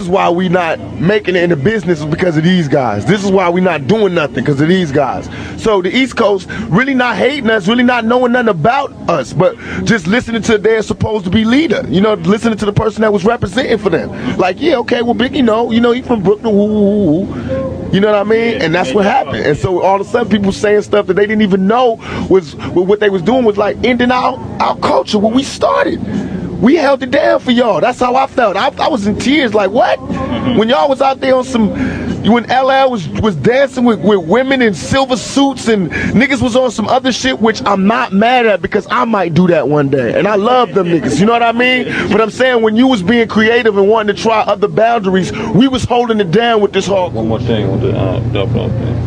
This is why we not making it in the business is because of these guys. This is why we not doing nothing because of these guys. So the East Coast really not hating us, really not knowing nothing about us, but just listening to their supposed to be leader. You know, listening to the person that was representing for them. Like, yeah, okay, well, Biggie, he from Brooklyn, woo. You know what I mean? And that's what happened. And so all of a sudden people saying stuff that they didn't even know was what they was doing was like ending our culture when we started. We held it down for y'all. That's how I felt. I was in tears like, what? When y'all was out there on some, when LL was dancing with women in silver suits and niggas was on some other shit, which I'm not mad at because I might do that one day. And I love them niggas, you know what I mean? But I'm saying when you was being creative and wanting to try other boundaries, we was holding it down with this whole... One more thing with the double thing.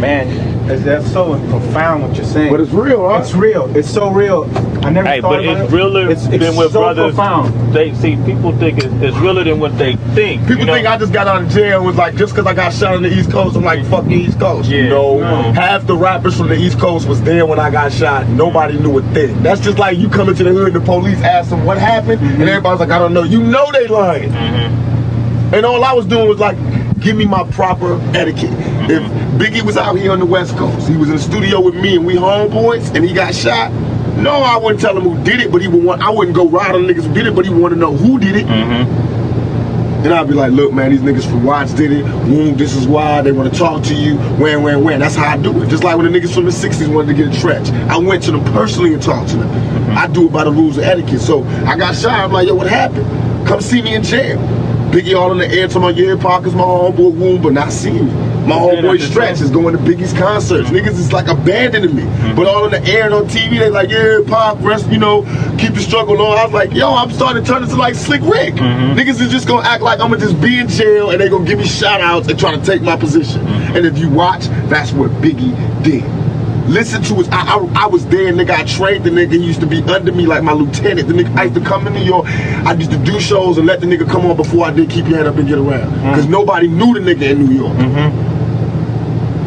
Man, that's so profound what you're saying. But it's real, huh? It's real. It's so real. I never thought but about it's it. realer than what so brothers. Profound. They see people think it's realer than what they think. People think I just got out of jail and was like, just because I got shot on the East Coast, I'm like, fuck the East Coast. Yeah, no, half the rappers from the East Coast was there when I got shot. Nobody knew a thing. That's just like you come into the hood and the police ask them what happened, and everybody's like, I don't know. You know they lying. And all I was doing was like, give me my proper etiquette. If Biggie was out here on the West Coast, he was in the studio with me and we homeboys, and he got shot, no, I wouldn't tell him who did it, but I wouldn't go ride on niggas who did it, but he wanted to know who did it. And I'd be like, look, man, these niggas from Watts did it. Woom, this is why. They want to talk to you. When. That's how I do it. Just like when the niggas from the 60s wanted to get a stretch. I went to them personally and talked to them. I do it by the rules of etiquette. So I got shot. I'm like, yo, what happened? Come see me in jail. Biggie all in the air to my yeah, Parker's my homeboy Woom, but not seeing me. My homeboy Stretch is going to Biggie's concerts. Niggas is like abandoning me. But all in the air and on TV, they like, yeah, Pac, rest, keep the struggle on. I was like, yo, I'm starting to turn into like Slick Rick. Niggas is just gonna act like I'm gonna just be in jail and they gonna give me shout outs and try to take my position. And if you watch, that's what Biggie did. Listen to us. I was there, nigga. I trained the nigga. He used to be under me like my lieutenant. The nigga, I used to come in New York. I used to do shows and let the nigga come on before I did Keep Your Head Up and Get Around. Because nobody knew the nigga in New York.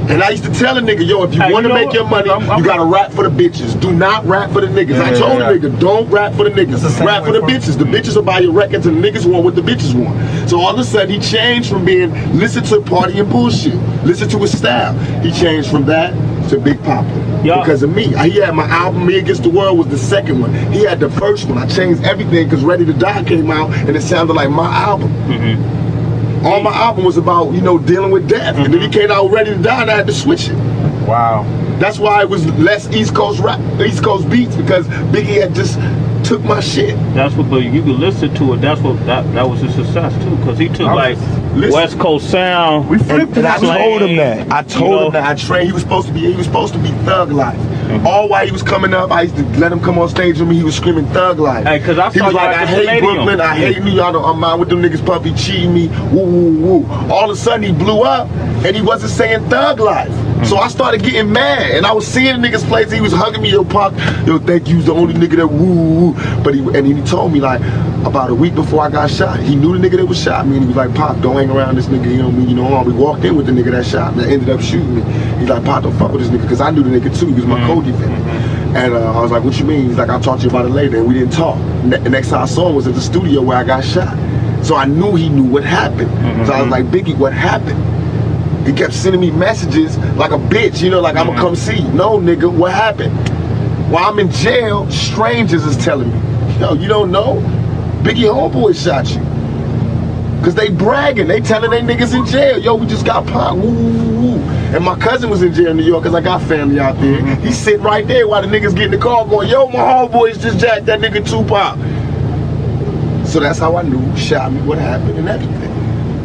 And I used to tell the nigga, yo, if you want to make your money, you gotta rap for the bitches. Do not rap for the niggas. I told the nigga, don't rap for the niggas. Rap for the bitches. The bitches will buy your records and the niggas want what the bitches want. So all of a sudden he changed from being listen to party and bullshit, listen to his style. He changed from that to Big Papa because of me. He had my album Me Against the World was the second one. He had the first one. I changed everything because Ready to Die came out and it sounded like my album. All my album was about, dealing with death. And then he came out Ready to Die and I had to switch it. Wow. That's why it was less East Coast rap, East Coast beats, because Biggie had just took my shit. That's what, but you could listen to it. That's what that was a success too, because he took West Coast sound. We flipped it. I told him that. I told him that I trained. He was supposed to be Thug Life. All while he was coming up, I used to let him come on stage with me. He was screaming Thug Life. Hey, cause he was like, I hate Brooklyn, I hate New York, I'm out with them niggas, puppy cheating me, woo. All of a sudden he blew up and he wasn't saying Thug Life. So I started getting mad and I was seeing the niggas place. He was hugging me, yo, Pac, yo, thank you, the only nigga that woo. But he told me like about a week before I got shot. He knew the nigga that was shot me and he was like, Pac, don't hang around this nigga, we walked in with the nigga that shot me, that ended up shooting me. He's like, Pac, don't fuck with this nigga, because I knew the nigga too. He was my co-defendant. And I was like, what you mean? He's like, I'll talk to you about it later. And we didn't talk. The next time I saw him was at the studio where I got shot. So I knew he knew what happened. So I was like, Biggie, what happened? He kept sending me messages like a bitch, like, I'm gonna come see you. No, nigga, what happened? While I'm in jail, strangers is telling me, yo, you don't know? Biggie homeboy shot you. Cause they bragging, they telling they niggas in jail, yo, we just got Pac, woo. And my cousin was in jail in New York, cause I got family out there. He's sitting right there while the niggas get in the car going, yo, my homeboys just jacked that nigga Tupac. So that's how I knew who shot me, what happened, and everything.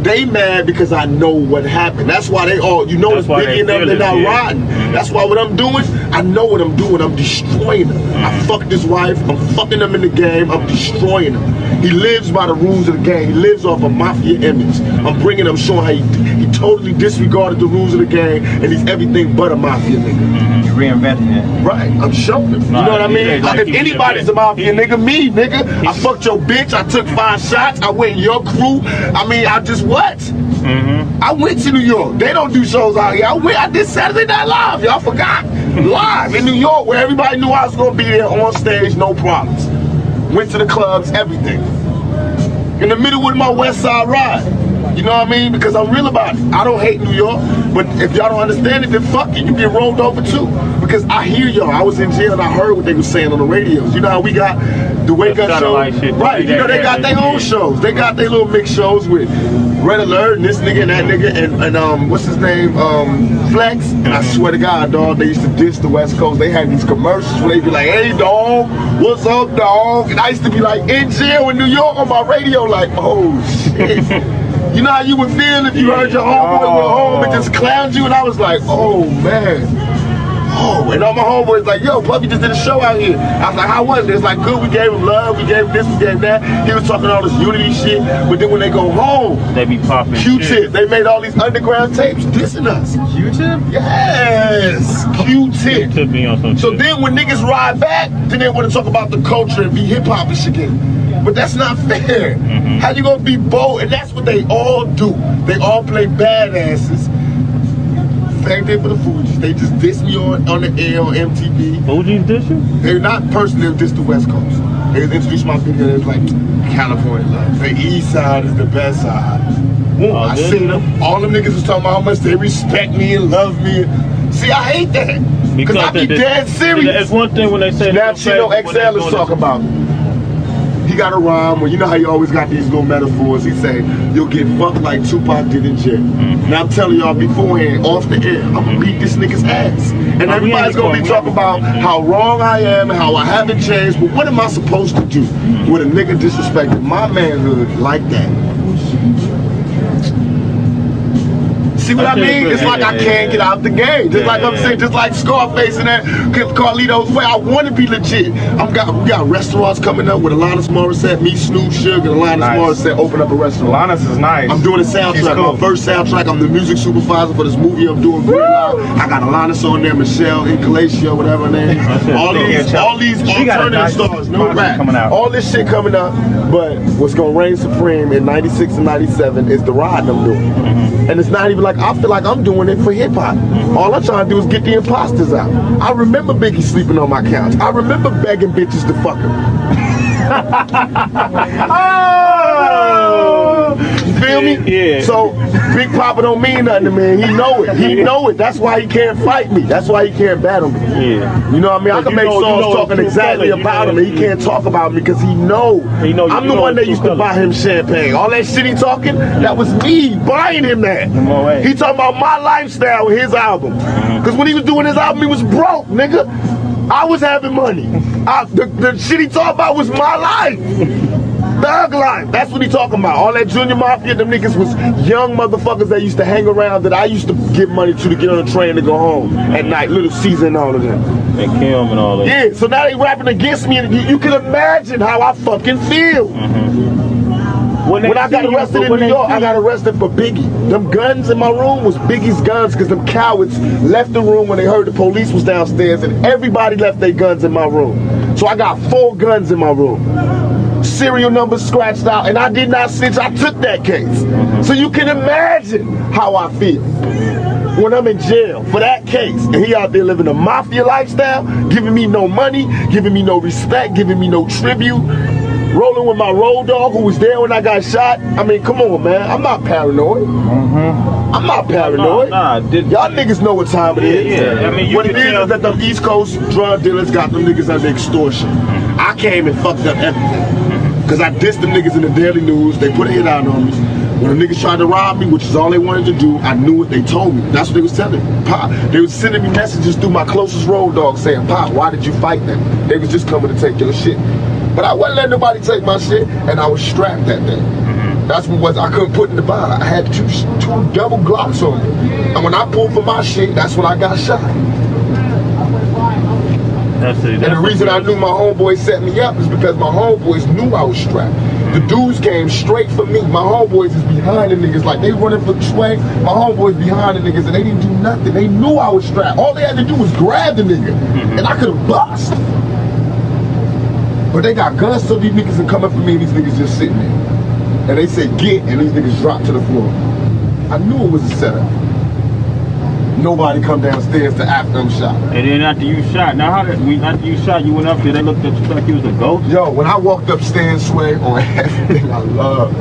They mad because I know what happened. That's why they all, it's Biggie and them, they're not riding. That's why what I'm doing, I know what I'm doing. I'm destroying them. I fucked his wife. I'm fucking them in the game. I'm destroying him. He lives by the rules of the game. He lives off a mafia image. I'm bringing him, showing how he totally disregarded the rules of the game, and he's everything but a mafia nigga. You reinventing it. Right. I'm showing him. You know what I mean? If anybody's a mafia nigga, me, nigga. I fucked your bitch. I took 5 shots. I went in your crew. I mean, I just what? I went to New York. They don't do shows out here. I did Saturday Night Live. Y'all forgot. Live in New York, where everybody knew I was gonna be there on stage, no problems. Went to the clubs, everything. in the middle with my West Side ride. You know what I mean? Because I'm real about it. I don't hate New York, but if y'all don't understand it, then fuck it. You get rolled over too. Because I hear y'all. I was in jail and I heard what they were saying on the radios. You know how we got the Wake Up show? Like right. You know, they got their own shows. They got their little mix shows with Red Alert and this nigga and that nigga and what's his name? Flex. And I swear to God, dog, they used to diss the West Coast. They had these commercials where they be like, hey, dog, what's up, dog? And I used to be like in jail in New York on my radio like, oh, shit. You know how you would feel if you heard your homeboy went home and just clowned you? And I was like, oh, man. Oh, and all my homeboys like, yo, Puffy just did a show out here. I was like, how was it? It's like, good, we gave him love, we gave him this, we gave him that. He was talking all this unity shit, but then when they go home, they be popping Q-Tip, they made all these underground tapes dissing us. Q-Tip? Yes, Q-Tip. Q-Tip be on some so shit. then when niggas ride back, then they want to talk about the culture and be hip-hop and shit again. But that's not fair. How you gonna be bold? And that's what they all do. They all play badasses. Same thing for the Fugees. They just diss me on the air on MTV. Fugees diss you? They're not personally, they diss the West Coast. They introduced my video, they was like, California love. The East Side is the best side. I seen them. All them niggas was talking about how much they respect me and love me. See, I hate that. Because I be dead serious. It's one thing when they say Now Chino XL is talking about. He got a rhyme where you know how you always got these little metaphors. He say, you'll get fucked like Tupac did in jail. Now I'm telling y'all beforehand, off the air, I'm gonna beat this nigga's ass. And everybody's gonna be talking about how wrong I am and how I haven't changed, but what am I supposed to do with a nigga disrespecting my manhood like that? See what I mean? It's like I can't get out the game. Just like I'm saying, just like Scarface and that Carlito's way. I want to be legit. We got restaurants coming up with Alanis Morissette, me, Snoop, Suge, and Alanis Morissette open up a restaurant. Alanis is nice. I'm doing a soundtrack. Cool. My first soundtrack. I'm the music supervisor for this movie I'm doing. I got Alanis on there, Michelle, Incalatio, whatever her name is. All these alternative stars, no rap. All this shit coming up. But what's gonna reign supreme in '96 and '97 is the ride I'm doing. And it's not even like I feel like I'm doing it for hip hop. All I'm trying to do is get the imposters out. I remember Biggie sleeping on my couch. I remember begging bitches to fuck him. You feel me? Yeah. So Big Papa don't mean nothing to me. He know it. He know it. That's why he can't fight me. That's why he can't battle me. Yeah. You know what I mean? I can make songs talking exactly about him, and he can't talk about me because he know. I'm the one that used to buy him champagne. All that shit he talking, that was me buying him that. He talking about my lifestyle with his album. Because when he was doing his album, he was broke, nigga. I was having money. The shit he talking about was my life. Thug life. That's what he talking about. All that Junior Mafia, them niggas was young motherfuckers that used to hang around that I used to give money to get on a train to go home at night. Little Caesar and all of them. And Kim and all that. Yeah, so now they rapping against me, and you can imagine how I fucking feel. When I got arrested in New York, I got arrested for Biggie. Them guns in my room was Biggie's guns because them cowards left the room when they heard the police was downstairs, and everybody left their guns in my room. So I got 4 guns in my room. Serial numbers scratched out, and I did not snitch. I took that case. So you can imagine how I feel when I'm in jail for that case, and he out there living a mafia lifestyle, giving me no money, giving me no respect, giving me no tribute, rolling with my road dog who was there when I got shot. I mean, come on, man. I'm not paranoid. I'm not paranoid. Y'all niggas know what time it is. Yeah. I mean, what it is that them East Coast drug dealers got them niggas under extortion. I came and fucked up everything. Because I dissed them niggas in the Daily News. They put a hit out on me. When the niggas tried to rob me, which is all they wanted to do, I knew what they told me. That's what they was telling me. Pop, they was sending me messages through my closest road dog saying, Pop, why did you fight them? They was just coming to take your shit. But I wasn't letting nobody take my shit, and I was strapped that day. That's what I couldn't put in the bond. I had two double Glocks on me. And when I pulled for my shit, that's when I got shot. And the reason I knew my homeboys set me up is because my homeboys knew I was strapped. The dudes came straight for me. My homeboys is behind the niggas. Like they running for swag. My homeboys behind the niggas and they didn't do nothing. They knew I was strapped. All they had to do was grab the nigga. And I could have bust. But they got guns so these niggas can come up for me and these niggas just sitting there. And they say get and these niggas drop to the floor. I knew it was a setup. Nobody come downstairs to after I'm shot. And then after you shot, now after you shot, you went up there, they looked at you like you was a ghost? Yo, when I walked upstairs, Sway, on everything I love,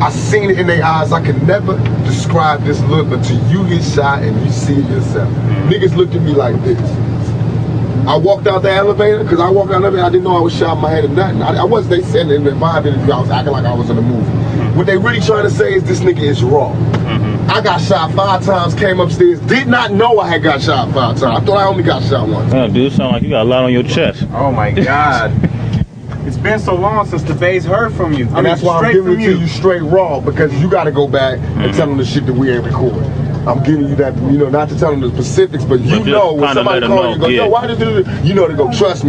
I seen it in their eyes. I can never describe this look until you get shot and you see it yourself. Niggas looked at me like this. I walked out the elevator, because I walked out the elevator, I didn't know I was shot in my head or nothing. I wasn't, they said in the vibe interview, I was acting like I was in a movie. What they really trying to say is this nigga is raw. I got shot 5 times, came upstairs, did not know I had got shot 5 times. I thought I only got shot once. Yeah, dude, sound like you got a lot on your chest. Oh my God. It's been so long since the Bays heard from you. And that's why I'm giving it to you straight raw, because you got to go back and tell them the shit that we ain't recording. I'm giving you that, you know, not to tell them the specifics, but you know when somebody calls you, go, yo, why did you do this? You know, they go, trust me.